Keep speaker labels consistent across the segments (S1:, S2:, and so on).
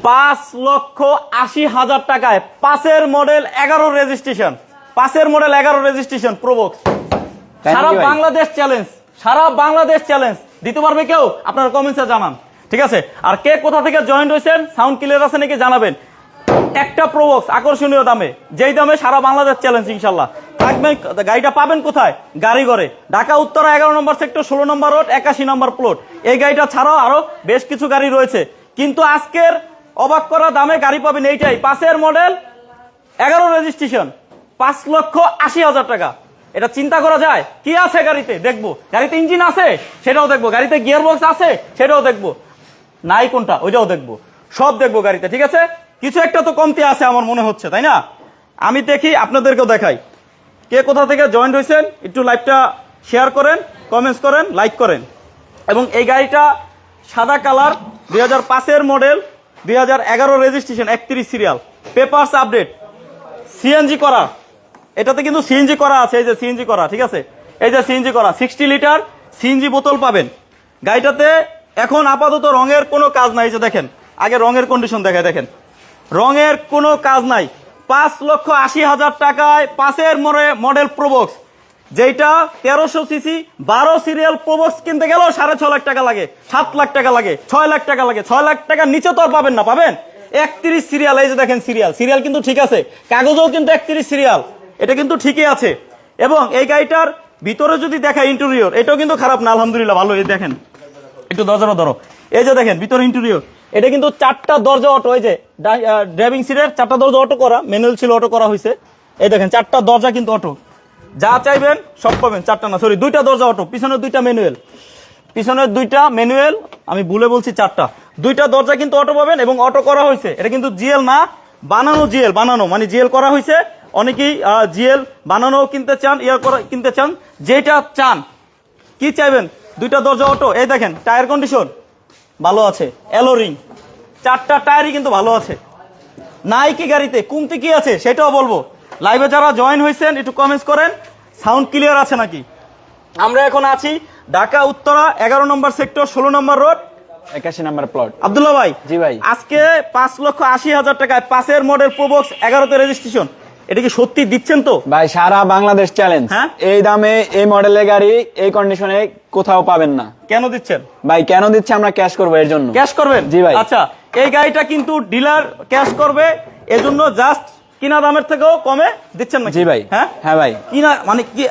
S1: 5,80,000 টাকায় 5-এর model 11 registration, 5-এর মডেল 11 রেজিস্ট্রেশন প্রোবক্স। সারা বাংলাদেশ চ্যালেঞ্জ, সারা বাংলাদেশ চ্যালেঞ্জ। দিতে পারবে কেউ? আপনারা কমেন্টসে জানান, ঠিক আছে? আর কে কোথা থেকে জয়েন্ট হয়েছেন, সাউন্ড ক্লিয়ার আছে নাকি জানাবেন। একটা প্রোবক্স আকর্ষণীয় দামে, যেই দামে সারা বাংলাদেশ চ্যালেঞ্জ ইনশাল্লাহ থাকবে। গাড়িটা পাবেন কোথায়? গাড়িঘরে, ঢাকা উত্তরা 11 নম্বর সেক্টর, 16 নম্বর রোড, 81 নম্বর প্লট। এই গাড়িটা ছাড়াও আরো বেশ কিছু গাড়ি রয়েছে, কিন্তু আজকের অবাক করা দামে গাড়ি পাবেন এইটাই। 5-এর মডেল 11 রেজিস্ট্রেশন, 5,80,000 টাকা। এটা চিন্তা করা যায়? কি আছে গাড়িতে দেখবো, গাড়িতে ইঞ্জিন আছে সেটাও দেখবো, গাড়িতে গিয়ার বক্স আছে সেটাও দেখবো, নাই কোনটা ওইটাও দেখবো, সব দেখবো গাড়িতে, ঠিক আছে? কিছু একটা তো কমতি আছে আমার মনে হচ্ছে, তাই না? আমি দেখি, আপনাদেরকেও দেখাই। কে কোথা থেকে জয়েন্ট হয়েছেন একটু লাইভটা শেয়ার করেন, কমেন্টস করেন, লাইক করেন। এবং এই গাড়িটা সাদা কালার, 2005-এর model, 2011 registration, 31 serial, papers update, CNG করা। এটাতে কিন্তু সিএনজি করা আছে, এই যে সিএনজি করা, ঠিক আছে? এই যে সিএনজি করা, 60 লিটার সিএনজি বোতল পাবেন গাড়িটাতে। এখন আপাতত রঙের কোনো কাজ নাই, এই যে দেখেন, আগে রঙের কন্ডিশন দেখায়, দেখেন রঙের কোনো কাজ নাই। 5,80,000 টাকায় 5-এর মডেল প্রোবক্স, যেটা 1300 সিসি 12 সিরিয়াল প্রোবক্স কিনতে গেলেও 6.5 লাখ টাকা লাগে, 7 লাখ টাকা লাগে, 6 লাখ টাকা লাগে। 6 লাখ টাকার নিচে তো আর পাবেন না, পাবেন 31 সিরিয়াল। এই যে দেখেন সিরিয়াল কিন্তু ঠিক আছে, কাগজও কিন্তু 31 সিরিয়াল, এটা কিন্তু ঠিকই আছে। এবং এই গাড়িটার ভিতরে যদি দেখা ইন্টেরিয়র, এটাও কিন্তু খারাপ না, আলহামদুলিল্লাহ ভালো। এই দেখেন, একটু দরজাটা ধরো, এই যে দেখেন ভিতরে ইন্টেরিয়র, এটা কিন্তু 4টা দরজা অটো, এই যে ড্রাইভিং সিটের 4টা দরজা অটো করা, ম্যানুয়াল ছিল অটো করা হয়েছে। এই দেখেন 4টা দরজা কিন্তু অটো, যা চাইবেন সব পাবেন। 4টা না, সরি 2টা দরজা অটো, পিছনের 2টা ম্যানুয়াল, পিছনের 2টা ম্যানুয়াল, আমি ভুলে বলছি 4টা। 2টা দরজা কিন্তু অটো পাবেন এবং অটো করা হয়েছে। এটা কিন্তু জিএল না, বানানো জিএল, বানানো মানে জিএল করা হয়েছে। অনেকেই জিএল বানানো কিনতে চান, কিনতে চান, যেটা চান, কি চাইবেন। 2টা দরজা অটো। এই দেখেন টায়ার কন্ডিশন ভালো আছে, অ্যালোরিং, 4টা টায়ারই কিন্তু ভালো আছে। নাই কি গাড়িতে কমতি কি আছে সেটাও বলবো। লাইভে যারা জয়েন হয়েছেন একটু কমেন্টস করেন, সাউন্ড ক্লিয়ার আছে নাকি। আমরা এখন আছি ঢাকা উত্তরা 11 নম্বর সেক্টর, 16 নম্বর রোড,
S2: 81 নম্বর প্লট।
S1: আব্দুল্লাহ ভাই,
S2: জি ভাই,
S1: আজকে 5,80,000 টাকায় 5-এর মডেল প্রোবক্স 11তে রেজিস্ট্রেশন, এটা কি সত্যি দিচ্ছেন তো
S2: ভাই? সারা বাংলাদেশ চ্যালেঞ্জ।
S1: হ্যাঁ,
S2: এই দামে এই মডেলের গাড়ি এই কন্ডিশনে কোথাও পাবেন না।
S1: কেন দিচ্ছেন
S2: ভাই? কেন দিচ্ছে? আমরা ক্যাশ করবো এর জন্য।
S1: ক্যাশ করবেন?
S2: জি ভাই।
S1: আচ্ছা, এই গাড়িটা কিন্তু ডিলার ক্যাশ করবে, এজন্য জাস্ট কিনা দামের থেকেও কমে দিচ্ছেন না?
S2: জি ভাই।
S1: হ্যাঁ
S2: হ্যাঁ ভাই।
S1: কিনা মানে কি,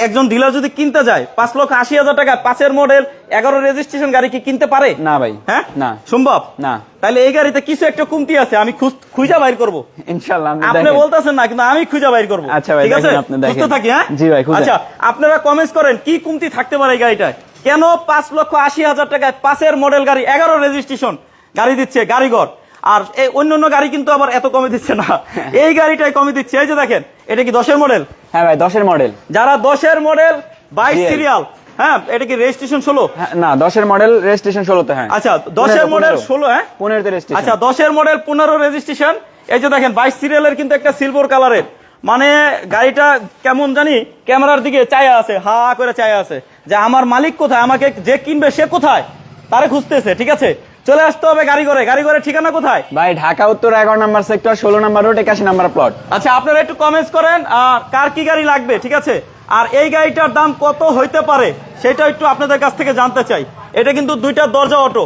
S1: একজন ডিলার যদি কিনতে যায় 5,80,000 টাকা 5-এর মডেল 11 রেজিস্ট্রেশন গাড়ি কি কিনতে পারে?
S2: না ভাই।
S1: হ্যাঁ,
S2: না
S1: সম্ভব
S2: না।
S1: তাহলে এই গাড়িতে কিছু একটা কমতি আছে, আমি খুঁজা বাইর করবো
S2: ইনশাআল্লাহ।
S1: আপনি বলতেছেন না, কিন্তু আমি খুঁজা বাইর করবো।
S2: আচ্ছা ভাই,
S1: ঠিক আছে, সুস্থ থাকি। হ্যাঁ
S2: জি ভাই।
S1: আচ্ছা, আপনারা কমেন্টস করেন কি কমতি থাকতে পারে এই গাড়িটায়। কেন 5,80,000 টাকায় 5-এর মডেল গাড়ি 11 রেজিস্ট্রেশন গাড়ি দিচ্ছে গাড়িঘর, আর এই অন্যান্য গাড়ি কিন্তু আবার এত কমে দিচ্ছে না, এই গাড়িটাই কমে দিচ্ছে। এই যে দেখেন, এটা কি 10-এর মডেল?
S2: হ্যাঁ ভাই, 10-এর মডেল।
S1: যারা 10-এর মডেল 22 সিরিয়াল, হ্যাঁ, এটা কি রেজিস্ট্রেশন 16?
S2: না, 10-এর মডেল রেজিস্ট্রেশন 16তে। হ্যাঁ,
S1: আচ্ছা 10-এর মডেল 16, হ্যাঁ
S2: 15তে রেজিস্ট্রেশন।
S1: আচ্ছা 10-এর মডেল 15 রেজিস্ট্রেশন। এই যে দেখেন 22 সিরিয়ালের কিন্তু একটা সিলভার কালারের, মানে গাড়িটা কেমন জানি ক্যামেরার দিকে চায়া আছে, হা করে চায়া আছে যে আমার মালিক কোথায়, আমাকে যে কিনবে সে কোথায়, তারে খুঁজতেছে। ঠিক আছে, চলে আসতে হবে গাড়িঘরে। গাড়িঘরের ঠিকানা কোথায়
S2: ভাই? ঢাকা উত্তর 11 নম্বর সেক্টর, 16 নম্বর রোড, 81 নম্বর প্লট।
S1: আচ্ছা, আপনারা একটু কমেন্টস করেন কার কি গাড়ি লাগবে, ঠিক আছে? আর এই গাড়িটার দাম কত হইতে পারে সেটা একটু আপনাদের কাছ থেকে জানতে চাই। এটা কিন্তু 2টা দরজা অটো,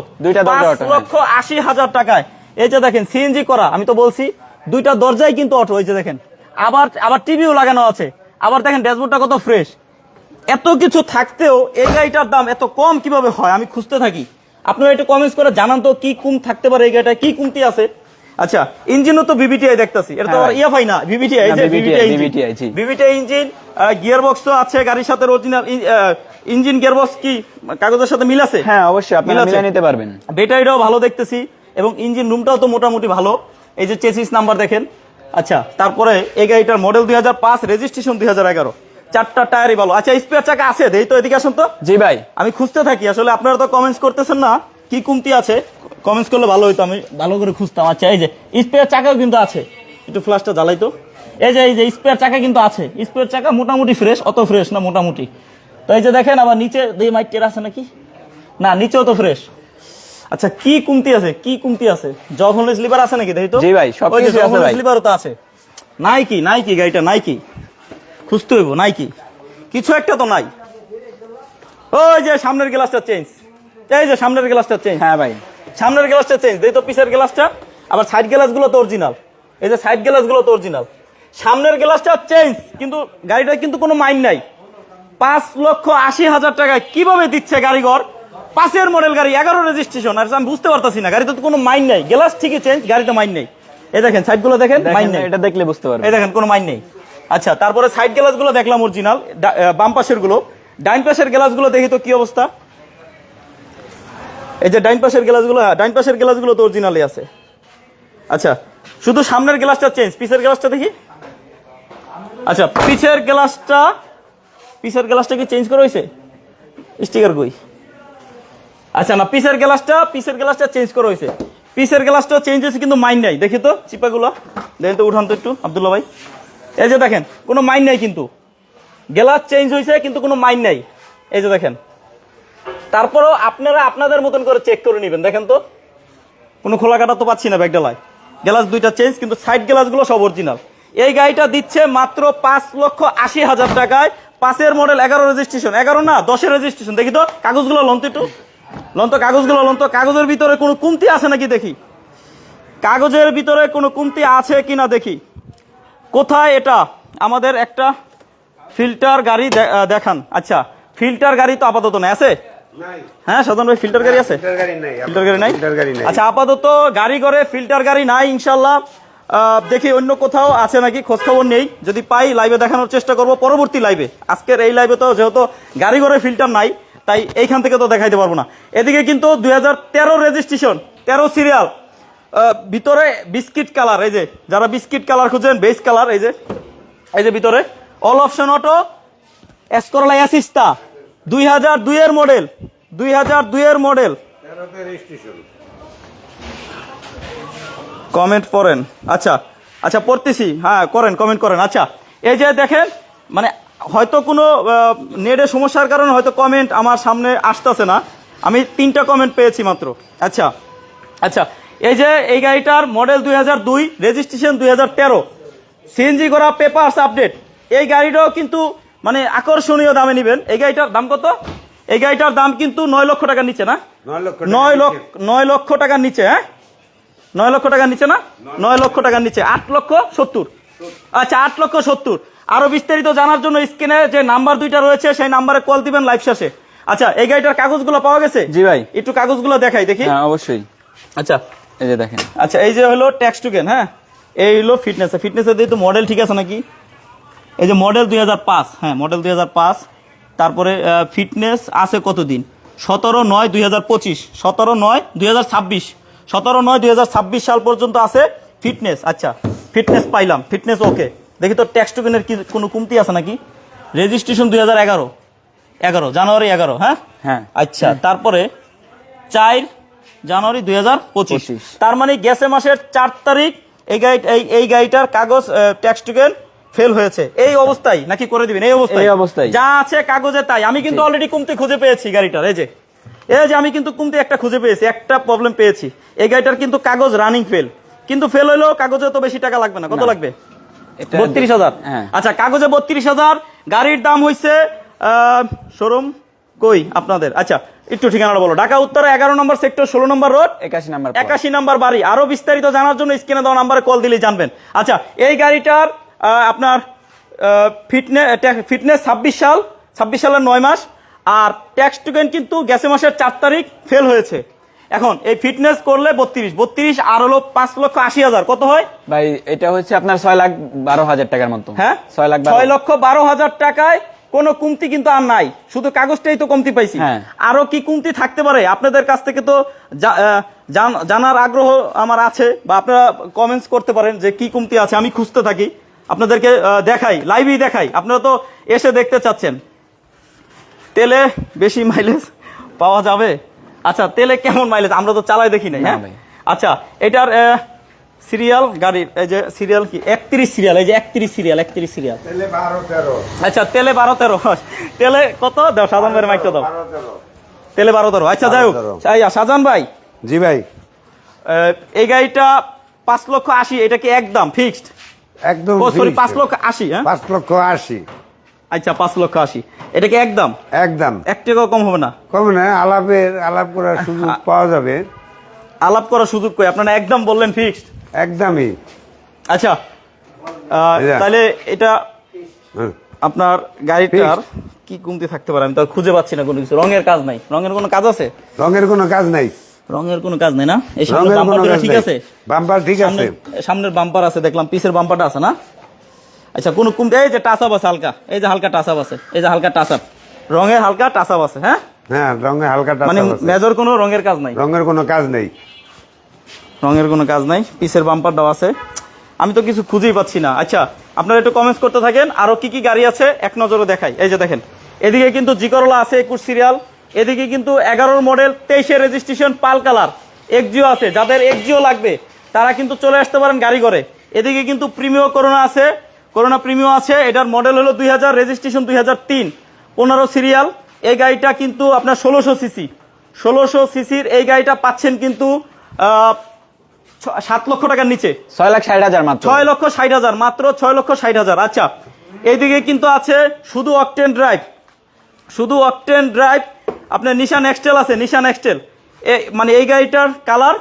S1: 5,80,000 টাকায়। এই যে দেখেন সিএনজি করা, আমি তো বলছি 2টা দরজাই কিন্তু অটো। এই যে দেখেন, আবার টিভিও লাগানো আছে, আবার দেখেন ড্যাশবোর্ডটা কত ফ্রেশ। এত কিছু থাকতেও এই গাড়িটার দাম এত কম কিভাবে হয়, আমি খুঁজতে থাকি। আপনারা একটু কমেন্টস করে জানান তো কি কম থাকতে পারে এই গাড়িটা, কি কমতি আছে। আচ্ছা, ইঞ্জিনও তো বিবিটিআই দেখতেছি, এটা তো আর ইএফআই না, বিবিটিআই। এই যে বিবিটিআই ইঞ্জিন, গিয়ার বক্সও আছে গাড়ির সাথে, অরিজিনাল ইঞ্জিন গিয়ার বক্স কি কাগজের সাথে মিল আছে?
S2: হ্যাঁ অবশ্যই, আপনারা মিলিয়ে নিতে পারবেন।
S1: ব্যাটারিটাও ভালো দেখতেছি এবং ইঞ্জিন রুমটাও তো মোটামুটি ভালো। এই যে চেসিস নাম্বার দেখেন। আচ্ছা, তারপরে এই গাড়িটার মডেল 2005, রেজিস্ট্রেশন 2011, 4টা টায়ারই ভালো। আচ্ছা, স্পেয়ার চাকা আছে? দেই তো, এদিকে আসুন তো।
S2: জি ভাই,
S1: আমি খুঁজতে থাকি, আসলে আপনারা তো কমেন্টস করতেছেন না কি কমতি আছে। কমেন্টস করলে ভালো হইতো, আমি ভালো করে খুঁজতাম। আচ্ছা, এই যে স্পেয়ার চাকাও কিন্তু আছে, একটু ফ্ল্যাশটা জ্বালাই তো। এই যে স্পেয়ার চাকা কিন্তু আছে, স্পেয়ার চাকা মোটামুটি ফ্রেশ, অত ফ্রেশ না মোটামুটি। তো এই যে দেখেন, আবার নিচে দিয়ে মাইটের আছে নাকি, না নিচেও তো ফ্রেশ। আচ্ছা কি কমতি আছে, কি কমতি আছে? যখন স্লিপার আছে নাকি দেখি তো।
S2: জি ভাই, সব কিছু আছে ভাই।
S1: স্লিপারও তো আছে। নাইকি, নাইকি গাড়িটা নাইকি, খুঁজতে হইব নাইকি, কিছু একটা তো নাই। ওই যে সামনের গ্লাসটা চেঞ্জ, এই যে সামনের গ্লাসটা চেঞ্জ।
S2: হ্যাঁ ভাই,
S1: সামনের গ্লাসটা চেঞ্জ, দেই তো পিছের গ্লাসটা। আবার সাইড গ্লাসগুলো তো অরিজিনাল, এই যে সাইড গ্লাসগুলো তো অরিজিনাল। সামনের গ্লাসটা চেঞ্জ, কিন্তু গাড়িটা কিন্তু কোনো মাইন্ড নাই। 5,80,000 টাকায় কিভাবে দিচ্ছে গাড়িঘর? 5-এর মডেল গাড়ি, 11 রেজিস্ট্রেশন। আর আমি বুঝতে পারতাছি না, গাড়িতে তো কোনো মাইন্ড নাই। গ্লাস ঠিকই চেঞ্জ, গাড়িতে মাইন্ড নেই। এই দেখেন সাইডগুলো দেখেন, মাইন্ড নেই।
S2: এটা দেখলে বুঝতে পারবেন।
S1: এই দেখেন কোনো মাইন্ড নেই। আচ্ছা, তারপরে সাইড গ্লাসগুলো দেখলাম অরিজিনাল, বাম পাশের গুলো। ডাইন পাশের গ্লাসগুলো দেখি তো কি অবস্থা। এই যে ডাইন পাশের গ্লাসগুলো, ডাইন পাশের গ্লাসগুলো তো অরিজিনালই আছে। আচ্ছা, শুধু সামনের গ্লাসটা চেঞ্জ, পিছের গ্লাসটা দেখি। আচ্ছা, পিছের গ্লাসটা কি চেঞ্জ করা হয়েছে? স্টিকার কই? আচ্ছা না, পিছের গ্লাসটা চেঞ্জ করা হয়েছে। পিছের গ্লাসটা চেঞ্জ হয়েছে কিন্তু মাইন্ড নাই। দেখি তো চিপাগুলো, দেখেন তো, উঠান তো একটু আব্দুল্লাহ ভাই। এই যে দেখেন কোনো মাইন্ড নাই, কিন্তু গ্লাস চেঞ্জ হয়েছে কিন্তু কোনো মাইন্ড নাই। এই যে দেখেন, তারপরেও আপনারা আপনাদের মতন করে চেক করে নেবেন। দেখেন তো কোনো খোলা কাটা তো পাচ্ছি না ব্যাগডালায়। গ্লাস দুইটা চেঞ্জ, কিন্তু সাইড গ্লাসগুলো সব অরিজিনাল। এই গাড়িটা দিচ্ছে মাত্র 5,80,000 টাকায়। 5-এর মডেল, 11 রেজিস্ট্রেশন, 11 না 10-এর রেজিস্ট্রেশন। দেখি তো কাগজগুলো লন তো একটু, লন তো কাগজগুলো, লন তো। কাগজের ভিতরে কোনো কমতি আছে নাকি দেখি, কাগজের ভিতরে কোনো কমতি আছে কিনা দেখি। কোথায় এটা? আমাদের একটা ফিল্টার গাড়ি দেখান। আচ্ছা, ফিল্টার গাড়ি তো আপাতত নেই, আছে? হ্যাঁ সাধারণ ভাই, ফিল্টার গাড়ি আছে? ফিল্টার গাড়ি নাই। আচ্ছা, আপাতত গাড়ি করে ফিল্টার গাড়ি নাই ইনশাল্লাহ। দেখি অন্য কোথাও আছে নাকি, খোঁজ খবর নেই। যদি পাই লাইভে দেখানোর চেষ্টা করব পরবর্তী লাইভে। আজকের এই লাইভে তো যেহেতু গাড়ি করে ফিল্টার নাই, তাই এইখান থেকে তো দেখাইতে পারবো না। এদিকে কিন্তু 2013 রেজিস্ট্রেশন, 13 সিরিয়াল, ভিতরে বিস্কিট কালার। এই যে যারা বিস্কিট কালার খুঁজেন, বেস কালার, এই যে ভিতরে all option auto, X Corolla Assista, 2002-এর মডেল, 2002-এর মডেল। কমেন্ট করেন। আচ্ছা আচ্ছা, পড়তেছি, হ্যাঁ করেন, কমেন্ট করেন। আচ্ছা, এই যে দেখেন, মানে হয়তো কোনো নেটের সমস্যার কারণে হয়তো কমেন্ট আমার সামনে আসতেছে না। আমি 3টা কমেন্ট পেয়েছি মাত্র। আচ্ছা আচ্ছা, এই যে এই গাড়িটার মডেল 2002, রেজিস্ট্রেশন 2013, সিএনজি করা, পেপারস আপডেট। এই গাড়িটাও কিন্তু মানে আকর্ষণীয় দামে নেবেন। এই গাড়িটার দাম কত? এই গাড়িটার দাম কিন্তু 9 লক্ষ টাকার নিচে না, 9 লক্ষ টাকার নিচে। হ্যাঁ, 9 লক্ষ টাকার নিচে না, 9 লক্ষ টাকার নিচে, 8,70,000। আচ্ছা, 8,70,000। আরো বিস্তারিত জানার জন্য স্ক্রিনে যে নাম্বার 2টা রয়েছে সেই নাম্বারে কল দিবেন লাইভ শেষে। আচ্ছা, এই গাড়িটার কাগজগুলো পাওয়া গেছে?
S2: জি ভাই,
S1: একটু কাগজগুলো দেখাই দেখি।
S2: হ্যাঁ অবশ্যই।
S1: আচ্ছা,
S2: এই যে দেখেন।
S1: আচ্ছা, এই যে হলো ট্যাক্স টোকেন। হ্যাঁ, এই হলো ফিটনেস। ফিটনেসের দিয়ে তো মডেল ঠিক আছে নাকি? এই যে মডেল 2005, হ্যাঁ মডেল 2005। তারপরে ফিটনেস আছে কতদিন? 17/9/2025, 17/9/2026, 17/9/2026 সাল পর্যন্ত আছে ফিটনেস। আচ্ছা, ফিটনেস পাইলাম, ফিটনেস ওকে। দেখি তো ট্যাক্স টোকেনের কি কোনো কমতি আছে নাকি? রেজিস্ট্রেশন 2011, জানুয়ারি 11। হ্যাঁ
S2: হ্যাঁ,
S1: আচ্ছা, তারপরে 4 জানুয়ারি 2025। তার মানে গেছে মাসের 4 তারিখ এই গাড়িটার কাগজ ট্যাক্স টোকেন ফেল হয়েছে। এই অবস্থায় নাকি করে দিবেন? এই অবস্থায় যা আছে কাগজে তাই। আমি কিন্তু অলরেডি কমতি খুঁজে পেয়েছি গাড়িটার। এই যে আমি কিন্তু কমতি একটা খুঁজে পেয়েছি, একটা প্রবলেম পেয়েছি। এই গাড়িটার কিন্তু কাগজ রানিং ফেল, কিন্তু ফেল হইলেও কাগজে তো বেশি টাকা লাগবে না। কত লাগবে? 32,000। আচ্ছা, কাগজে 32,000। গাড়ির দাম হইছে শোরুম কই আপনাদের? আচ্ছা, একটু ঠিকানাটা বলো। ঢাকা উত্তর 11 নম্বর সেক্টর, 16 নম্বর রোড, 81 নম্বর বাড়ি। আরো বিস্তারিত জানার জন্য স্ক্রিনে দেওয়া নাম্বারে কল দিলেই জানবেন। আচ্ছা, এই গাড়িটার আপনার ফিটনেস 26 সালের 9 মাস, আর ট্যাক্স টোকেন কিন্তু গেছে মাসের 4 তারিখ ফেল হয়েছে। এখন এই ফিটনেস করলে 32 আর হলো 5,80,000, কত হয়
S2: ভাই? এটা হচ্ছে আপনার 6,12,000 টাকার মতো।
S1: হ্যাঁ, 6,12,000 টাকায় কোনো কমতি কিন্তু আর নাই, শুধু কাগজটাই তো কমতি পাইছি। আরো কি কমতি থাকতে পারে? আপনাদের কাছ থেকে তো জানার আগ্রহ আমার আছে, বা আপনারা কমেন্টস করতে পারেন যে কি কমতি আছে। আমি খুঁজতে থাকি, আপনাদেরকে দেখাই, লাইভই দেখাই। আপনারা তো এসে দেখতে চাচ্ছেন। তেলে বেশি মাইলেজ পাওয়া যাবে? আচ্ছা, তেলে কেমন মাইলেজ? আমরা তো চালাই দেখি নাই। হ্যাঁ, আচ্ছা, এটার সিরিয়াল গাড়ির, এই যে সিরিয়াল কি 31 সিরিয়াল, এই যে 31 সিরিয়াল, তেলে 12-13। আচ্ছা, তেলে 12-13। তেলে কত দাও? সাজান ভাইয়ের মাইকটা দাও। তেলে 12-13। আচ্ছা, যাই হোক, শাহজাহান ভাই
S3: জি ভাই,
S1: এই গাড়িটা 5,80,000, এটা কি একদম ফিক্সড?
S3: একদম
S1: ও সরি,
S3: fixed।
S1: 5,80,000, হ্যাঁ
S3: 5,80,000।
S1: আচ্ছা 5,80,000, এটা কি একদম?
S3: একদম
S1: 1 টাকাও কম হবে না?
S3: কম না, আলাপ করার সুযোগ পাওয়া যাবে।
S1: আলাপ করার সুযোগ কই, আপনারা একদম বললেন ফিক্সড।
S3: একদমই।
S1: আচ্ছা
S3: এটা।
S1: তাহলে এটা
S3: হুম।
S1: আপনার গাড়িটার কি কমতি থাকতে পারে, আমি তো আর খুঁজে পাচ্ছি না কোনো কিছু। রঙের কাজ নাই? রঙের কোনো কাজ আছে?
S3: রঙের কোনো কাজ নাই।
S1: রঙের কোনো কাজ নাই না? এই সামনের
S3: রঙের
S1: বাম্পার
S3: কোনো
S1: দুটো
S3: কাজ
S1: ঠিক
S3: নাই।
S1: আছে?
S3: বাম্পার ঠিক আছে।
S1: সামনের বাম্পার আছে দেখলাম, পিছের বাম্পারটা আছে না? আচ্ছা কোনো কমতি? এই যে টাচ আপ আছে হালকা, এই যে হালকা টাচ আপ আছে, এই যে হালকা টাচ আপ, রঙের হালকা টাচ আপ আছে, হ্যাঁ
S3: হ্যাঁ, রঙে হালকা টাচ
S1: মানে
S3: আছে।
S1: মেজর কোনো রঙের কাজ নাই?
S3: রঙের কোনো কাজ নেই।
S1: রঙের কোনো কাজ নাই, পিছের বাম্পারটাও আছে। আমি তো কিছু খুঁজেই পাচ্ছি না। আচ্ছা আপনারা একটু কমেন্টস করতে থাকেন, আরো কি কি গাড়ি আছে এক নজরে দেখাই। এই যে দেখেন, এদিকে কিন্তু জি করলা আছে 21 সিরিয়াল, এদিকে কিন্তু 11 মডেল 23 রেজিস্ট্রেশন পাল কালার এক্সজিও আছে। যাদের এক্সজিও লাগবে তারা কিন্তু চলে আসতে পারেন গাড়ি করে। এদিকে কিন্তু প্রিমিও করোনা আছে, করোনা প্রিমিও আছে, এটার মডেল হলো 2000, রেজিস্ট্রেশন 2003, 15 সিরিয়াল। এই গাড়িটা কিন্তু আপনার 1600 সিসি, 1600 সিসির এই গাড়িটা পাচ্ছেন কিন্তু 7 লক্ষ টাকার নিচে,
S2: 6,60,000 মাত্র।
S1: 6,60,000 মাত্র, 6,60,000। আচ্ছা এইদিকে কিন্তু আছে শুধু অকটেন ড্রাইভ, শুধু অকটেন ড্রাইভ আপনার নিশান এক্সটেল আছে, নিশান এক্সটেল। মানে এই গাড়িটার colour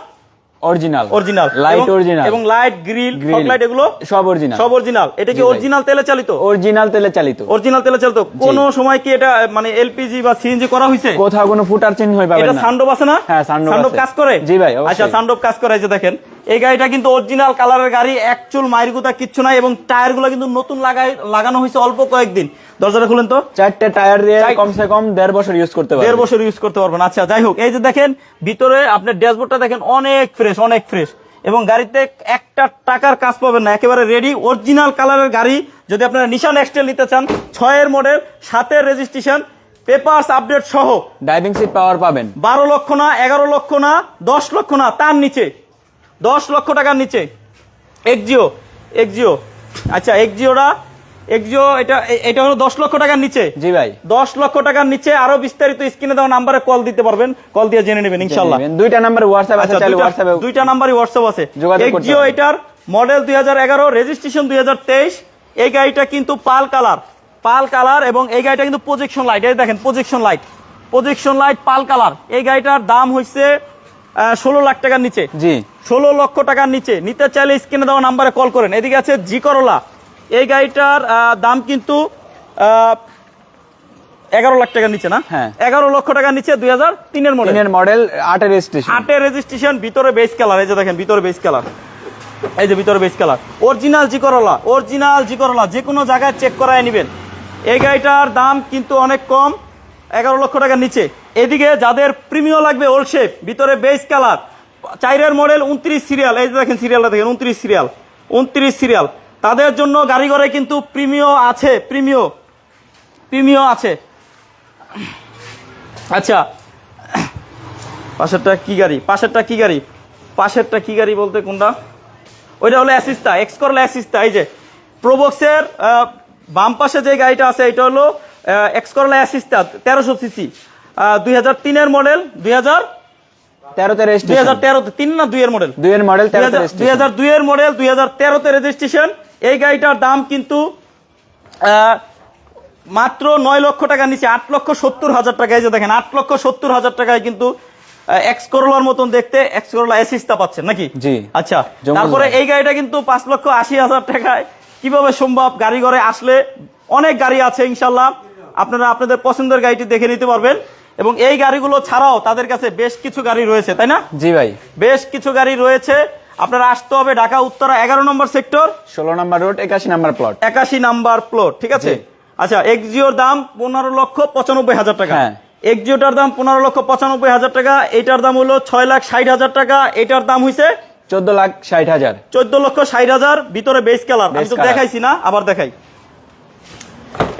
S2: original,
S1: original,
S2: light original
S1: এবং লাইট গ্রিল ফগ লাইট এগুলো
S2: সব অরিজিনাল,
S1: সব অরিজিনাল। এটা কি
S2: জি ভাই।
S1: অরিজিনাল তেলে চালিত?
S2: অরিজিনাল তেলে চালিত।
S1: অরিজিনাল তেলে চালিত। কোন সময় কি এটা মানে এলপিজি বা সিএনজি করা হয়েছে?
S2: কোথাও কোনো ফুটার চিহ্ন হয়ে পাবেন
S1: এটা
S2: না।
S1: সানডোপ আছে না?
S2: হ্যাঁ, সানডোপ
S1: সানডোপ
S2: আছে।
S1: কাজ করে?
S2: জি ভাই, অবশ্যই।
S1: আচ্ছা সানডোপ কাজ করে। এই যে দেখেন এই গাড়িটা কিন্তু অরিজিনাল কালারের গাড়ি, একচুল মাইর গুতা কিচ্ছু নাই, এবং টায়ার গুলো কিন্তু নতুন লাগানো হয়েছে অল্প কয়েকদিন। দরজাটা খুলেন তো।
S2: 4টে টায়ার দিয়ে কমসে কম 1.5 বছর ইউজ করতে পারবেন।
S1: 1.5 বছর ইউজ করতে পারবেন। আচ্ছা যাই হোক, এই যে দেখেন ভিতরে আপনার ড্যাশবোর্ডটা দেখেন, অনেক ফ্রেশ, অনেক ফ্রেশ, এবং গাড়িতে একটা টাকার কাজ পাবেন না, একেবারে রেডি অরিজিনাল কালারের গাড়ি। যদি আপনারা নিশান এক্সটেল নিতে চান, 6 মডেল, 7 রেজিস্ট্রেশন, পেপারস আপডেট সহ,
S2: ড্রাইভিং সিট পাওয়ার পাবেন।
S1: 12 লক্ষ না, 11 লক্ষ না, 10 লক্ষ না, তার নিচে 10 লক্ষ টাকার নিচে এক্সজিও, এক্সজিও। আচ্ছা এক্সজিও এটা হলো 10 লক্ষ টাকার নিচে।
S2: জি ভাই,
S1: 10 লক্ষ টাকার নিচে। আরো বিস্তারিত স্ক্রিনে দেওয়া নাম্বারে কল দিতে পারবেন, কল দিয়ে জেনে নেবেন ইনশাআল্লাহ।
S2: 2টা নাম্বার হোয়াটসঅ্যাপ আছে, চাইলে হোয়াটসঅ্যাপে
S1: দুইটা নাম্বারই হোয়াটসঅ্যাপ আছে।
S2: যোগাযোগ করতে
S1: এক্সজিও
S2: পারেন।
S1: এটার মডেল 2011, রেজিস্ট্রেশন 2023। এই গাড়িটা কিন্তু পাল কালার, পাল কালার, এবং এই গাড়িটা কিন্তু প্রজেকশন লাইট, এই দেখেন প্রজেকশন লাইট, প্রজেকশন লাইট পাল কালার। এই গাড়িটার দাম হচ্ছে 16 লাখ টাকার নিচে।
S2: জি,
S1: 16 লক্ষ টাকার নিচে নিতে চাইলে স্ক্রিনে দেওয়া নাম্বারে কল করেন। এদিকে আছে জি করলা, এই গাড়িটার দাম কিন্তু 11 লাখ টাকার নিচে না?
S2: হ্যাঁ।
S1: 11 লক্ষ টাকার নিচে, 2003 মডেল,
S2: 3 মডেল, 8 রেজিস্ট্রেশন।
S1: 8 রেজিস্ট্রেশন, ভিতরে বেস কালার। এই যে দেখেন ভিতরে বেস কালার, এই যে ভিতরে বেস কালার, অরিজিনাল জি করলা, অরিজিনাল জি করলা, যে কোনো জায়গায় চেক করায় নেবেন। এই গাড়িটার দাম কিন্তু অনেক কম, 11 লক্ষ টাকার নিচে। এদিকে যাদের প্রিমিয়াম লাগবে ওল্ড শেপ, ভিতরে বেস কালার, 4 মডেল, 29 সিরিয়াল, এই যে দেখেন সিরিয়ালটা দেখেন, 29 সিরিয়াল, 29 সিরিয়াল, তাদের জন্য গাড়ি ঘরে কিন্তু প্রিমিয়াম আছে, প্রিমিয়াম আছে। আচ্ছা পাশেরটা কি গাড়ি, পাশেরটা কি গাড়ি, পাশেরটা কি গাড়ি বলতে কোনটা? ওইটা হলো অ্যাসিস্টা, এক্স করলা অ্যাসিস্টা। এই যে প্রোবক্সের বাম পাশে যে গাড়িটা আছে এটা হলো X Corolla Assista, 1300 CC, 2003 model,
S2: 13তে রেজিস্ট্রেশন।
S1: 2013, 3 না 2 মডেল,
S2: 2 মডেল, 13তে রেজিস্ট্রেশন।
S1: 2002 model, 2013 registration. এই গাড়িটার দাম কিন্তু মাত্র 9 লক্ষ টাকার নিচে, 8,70,000 টাকা। এই যে দেখেন 8,70,000 টাকায় কিন্তু এক্স করোলার মতন দেখতে এক্স করোলা অ্যাসিস্টা পাচ্ছেন নাকি?
S2: জি।
S1: আচ্ছা
S2: জমজ
S1: তারপরে
S2: গাড়ি।
S1: এই গাড়িটা কিন্তু 5,80,000 টাকায় কিভাবে সম্ভব? গাড়ি ঘরে আসলে অনেক গাড়ি আছে ইনশাল্লাহ, আপনারা আপনাদের পছন্দের গাড়িটি দেখে নিতে পারবেন। এবং এই গাড়িগুলো ছাড়াও তাদের কাছে বেশ কিছু গাড়ি রয়েছে, তাই না?
S2: জি ভাই,
S1: বেশ কিছু গাড়ি রয়েছে। আপনারা আসতে হবে Dhaka Uttara 11 number sector,
S2: 16 number road, 81 number plot.
S1: 81 number plot, ঠিক আছে?
S2: জি।
S1: আচ্ছা এক্সজিওর দাম 15,95,000 টাকা।
S2: হ্যাঁ।
S1: এক্সজিওটার দাম 15,95,000 টাকা। এটার দাম হলো 6,60,000 টাকা। এটার দাম হইছে
S2: 14,60,000।
S1: 14,60,000। ভিতরে বেস কালার, আমি তো
S2: colour।
S1: দেখাইছি না, আবার দেখাই।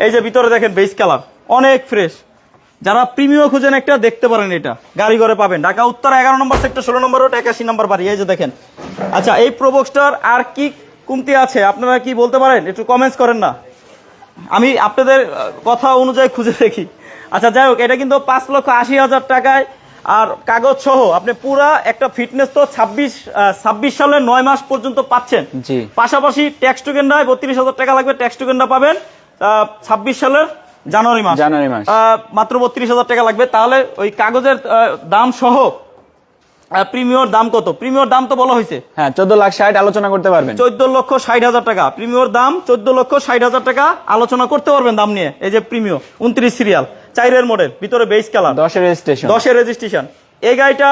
S1: এই যে ভিতরে দেখেন বেস কালার, অনেক ফ্রেশ। যারা প্রিমিয়াম খুঁজেন একটা দেখতে পারেন, এটা গাড়ি ঘরে পাবেন ঢাকা উত্তর 11 নম্বর সেক্টর, 16 নম্বর রোড, 81 নম্বর বাড়ি। এই যে দেখেন। আচ্ছা এই প্রোবক্সটার আর কি কমতি আছে আপনারা কি বলতে পারেন? একটু কমেন্টস করেন না, আমি আপনাদের কথা অনুযায়ী খুঁজে দেখি। আচ্ছা যাই হোক, এটা কিন্তু 5,80,000 টাকায় আর কাগজ সহ আপনি পুরা একটা ফিটনেস তো 26 সালের 9 মাস পর্যন্ত পাচ্ছেন।
S2: জি।
S1: পাশাপাশি ট্যাক্স টোকেনটায় 32,000 টাকা লাগবে, ট্যাক্স টোকেনটা পাবেন 26 সালের জানুয়ারি মাস মাত্র 32,000 টাকা লাগবে। তাহলে ওই কাগজের দাম সহ প্রিমিয়র দাম কত? প্রিমিয়র দাম তো বলা হয়েছে,
S2: হ্যাঁ 14,60,000 আলোচনা করতে পারবেন।
S1: 14,60,000 টাকা প্রিমিয়র দাম, 14,60,000 টাকা আলোচনা করতে পারবেন দাম নিয়ে। এই যে প্রিমিয়র 29 সিরিয়াল 4 মডেল, ভিতরে বেস কালার,
S2: 10 রেজিস্ট্রেশন,
S1: 10 রেজিস্ট্রেশন। এই গাড়িটা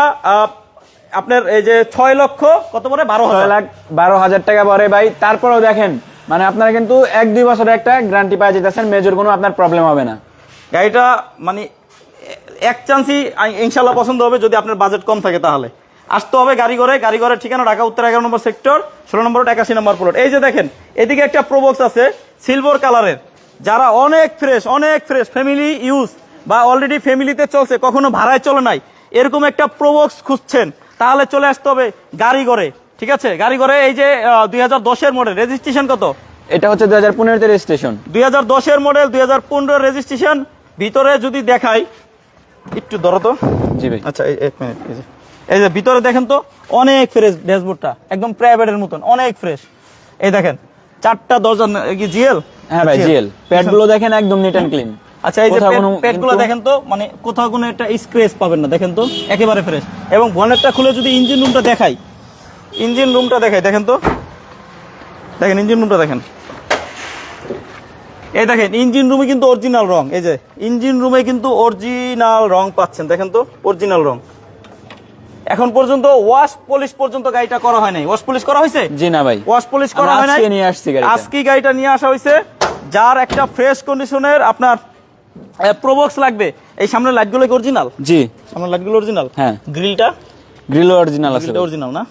S1: আপনার এই যে 6 লক্ষ কত পরে
S2: 12,000 টাকা পরে ভাই। তারপরেও দেখেন মানে আপনারা কিন্তু 1-2 বছরের একটা গ্যারান্টি পাই যেতেছেন, মেজর কোনো আপনার প্রবলেম হবে না।
S1: গাড়িটা মানে এক চান্সই ইনশাল্লাহ পছন্দ হবে। যদি আপনার বাজেট কম থাকে তাহলে আসতে হবে গাড়িঘরের ঠিকানা ঢাকা উত্তর 11 নম্বর সেক্টর, 16 নম্বর 81 নম্বর প্লট। এই যে দেখেন এদিকে একটা প্রোবক্স আছে সিলভার কালারের, যারা অনেক ফ্রেশ ফ্যামিলি ইউজ বা অলরেডি ফ্যামিলিতে চলছে, কখনো ভাড়ায় চলে নাই, এরকম একটা প্রোবক্স খুঁজছেন তাহলে চলে আসতে হবে গাড়িঘরে। ঠিক আছে, গাড়িঘরে এই যে 2010-এর মডেল, রেজিস্ট্রেশন কত?
S2: এটা হচ্ছে 2015 রেজিস্ট্রেশন,
S1: 2010-এর মডেল, 2015 রেজিস্ট্রেশন। ভিতরে যদি দেখাই একটু ধরো তো।
S2: জি ভাই।
S1: আচ্ছা এক মিনিট, এই যে ভিতরে দেখেন তো অনেক ফ্রেশ, ড্যাশবোর্ডটা একদম প্রাইভেটের মতন অনেক ফ্রেশ। এই দেখেন 4টা দরজা কি জিএল?
S2: হ্যাঁ ভাই জিএল। প্যাডগুলো দেখেন একদম নিট এন্ড ক্লিন।
S1: আচ্ছা এই যে প্যাডগুলো দেখেন তো, মানে কোথাও কোনো একটা স্ক্র্যাচ পাবেন না, দেখেন তো একেবারে ফ্রেশ। এবং বনেটটা খুলে যদি ইঞ্জিন রুমটা দেখাই, দেখেন তো, দেখেন ইঞ্জিন রুমটা দেখেন। এই দেখেন ইঞ্জিন রুমে কিন্তু অরিজিনাল রং, এই যে ইঞ্জিন রুমে কিন্তু অরিজিনাল রং পাচ্ছেন, দেখেন তো অরিজিনাল রং। এখন পর্যন্ত ওয়াশ পলিশ পর্যন্ত গাড়িটা করা হয় নাই। ওয়াশ পলিশ করা হয়েছে?
S2: জি না ভাই,
S1: ওয়াশ পলিশ করা হয় নাই। আজকে গাড়িটা নিয়ে আসা হয়েছে। যার একটা ফ্রেশ কন্ডিশনের আপনার প্রোবক্স লাগবে, এই সামনের লাইটগুলো কি অরিজিনাল?
S2: জি,
S1: সামনের লাইটগুলো অরিজিনাল।
S2: হ্যাঁ।
S1: গ্রিল
S2: অরিজিনাল আছে,
S1: অরিজিনাল না?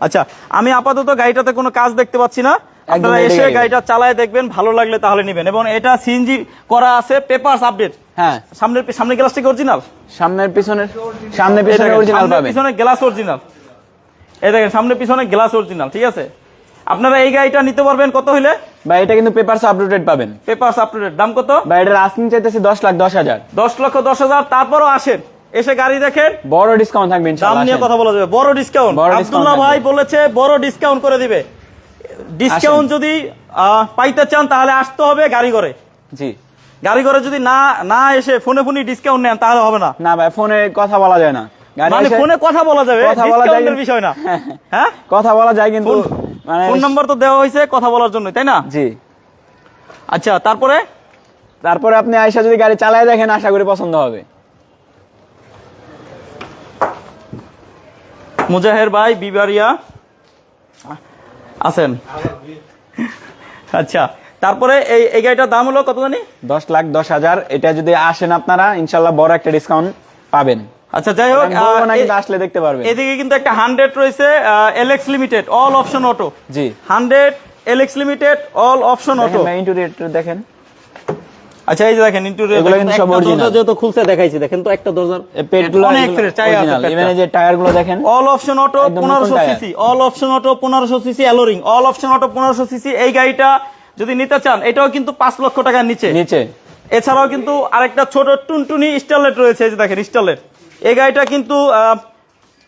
S1: আচ্ছা, আমি আপাতত গাড়িটাতে কোনো কাজ দেখতে পাচ্ছি না। আপনারা এসে গাড়িটা চালায় দেখবেন, ভালো লাগলে তাহলে নেবেন। এবং এটা সিএনজি করা আছে, পেপারস আপডেট।
S2: হ্যাঁ,
S1: সামনের গ্লাসটা কি অরিজিনাল?
S2: সামনে পিছনে অরিজিনাল পাবেন।
S1: পিছনে গ্লাস অরিজিনাল, এই দেখেন সামনে পিছনে গ্লাস অরিজিনাল। ঠিক আছে, আপনারা এই গাড়িটা নিতে পারবেন কত হইলে?
S2: ভাই এটা কিন্তু পেপারস আপডেটেড পাবেন।
S1: পেপারস আপডেটেড দাম কত?
S2: ভাই এটার আস্কিং চাইতেছি 10,10,000।
S1: 10,10,000। তারপরও আসেন, এসে গাড়ি দেখেন,
S2: বড় ডিসকাউন্ট থাকবে ইনশাআল্লাহ।
S1: দাম নিয়ে কথা বলা যাবে, বড় ডিসকাউন্ট। আব্দুল্লাহ ভাই বলেছে বড় ডিসকাউন্ট করে দিবে। ডিসকাউন্ট যদি পাইতে চান তাহলে আসতে হবে গাড়িঘরে।
S2: জি,
S1: গাড়িঘরে যদি না এসে ফোনে ডিসকাউন্ট নেন তাহলে হবে না।
S2: না ভাই, ফোনে কথা বলা যায় না।
S1: মানে ফোনে কথা বলা যাবে, ডিসকাউন্টের বিষয় না। হ্যাঁ,
S2: কথা বলা যায় কিন্তু মানে
S1: ফোন নাম্বার তো দেওয়া হয়েছে কথা বলার জন্য, তাই না?
S2: জি।
S1: আচ্ছা, তারপরে
S2: আপনি আয়শা যদি গাড়ি চালায় দেখেন, আশা করি পছন্দ হবে।
S1: মুজাহের ভাই বিবারিয়া আছেন। আচ্ছা, তারপরে এই গাড়িটার দাম হলো কত জানি?
S2: 10,10,000। এটা যদি আসেন আপনারা ইনশাআল্লাহ বড় একটা ডিসকাউন্ট পাবেন।
S1: আচ্ছা, যাই হোক,
S2: আসলে দেখতে পারবেন।
S1: এদিকে কিন্তু একটা 100 রয়েছে, LX limited all option auto.
S2: জি,
S1: 100 LX limited all option auto.
S2: Interior দেখেন।
S1: আচ্ছা, এই যে দেখেন ইন্টেরিয়র,
S2: এগুলো কিন্তু সব অরিজিনাল।
S1: যেহেতু খুলছে দেখাইছি, দেখেন তো একটা দরজার
S2: পেটগুলো
S1: অনেক ফ্রেশ, চাই আছে।
S2: ইভেন এই যে টায়ারগুলো দেখেন,
S1: all option auto 1500 CC, all option auto 1500 CC অ্যালোরিং, অল অপশন অটো 1500 সিসি। এই গাড়িটা যদি নিতে চান এটাও কিন্তু 5 লক্ষ টাকার নিচে। এছাড়াও কিন্তু আরেকটা ছোট টুনটুনি স্টারলেট রয়েছে, এই যে দেখেন স্টারলেট। এই গাড়িটা কিন্তু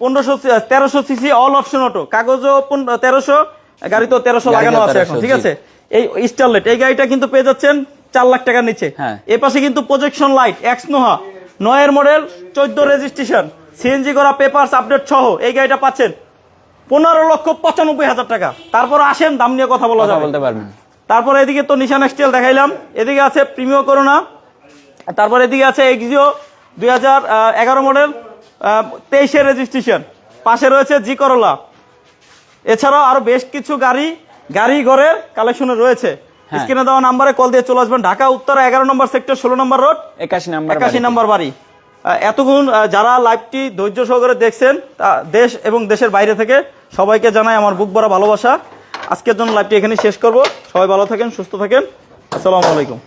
S1: 1300 সিসি অল অপশন অটো, কাগজও 1300, গাড়ি তো 1300 লাগানো আছে এখন। ঠিক আছে, এই স্টারলেট এই গাড়িটা কিন্তু পেয়ে যাচ্ছেন 4 লাখ টাকার নিচে। এ পাশে কিন্তু projection light x Noha 9-এর model, 14 registration, CNG করা, পেপারস আপডেট সহ এই গাড়িটা পাচ্ছেন 15,95,000 টাকা। তারপর আসেন, দাম নিয়ে কথা বলা যাবে, বলতে পারবেন। তারপরে এদিকে তো নিশান এক্সটেল দেখাইলাম, এদিকে আছে প্রিমিও করোনা, তারপর এদিকে আছে এক্সিও 2011 মডেল, 23-এর রেজিস্ট্রেশন, পাশে রয়েছে জি করোলা। এছাড়াও আরো বেশ কিছু গাড়ি ঘরের কালেকশনে রয়েছে। স্ক্রিনে দেওয়া নাম্বারে কল দিয়ে চলে আসবেন। ঢাকা উত্তর 11 নম্বর সেক্টর, 16 নম্বর রোড, 81 নম্বর বাড়ি। এতক্ষণ যারা লাইভটি ধৈর্য সহকারে দেখছেন, দেশ এবং দেশের বাইরে থেকে সবাইকে জানাই আমার বুক ভরা ভালোবাসা। আজকের জন্য লাইভটি এখানেই শেষ করব। সবাই ভালো থাকেন, সুস্থ থাকেন। আসসালামু আলাইকুম।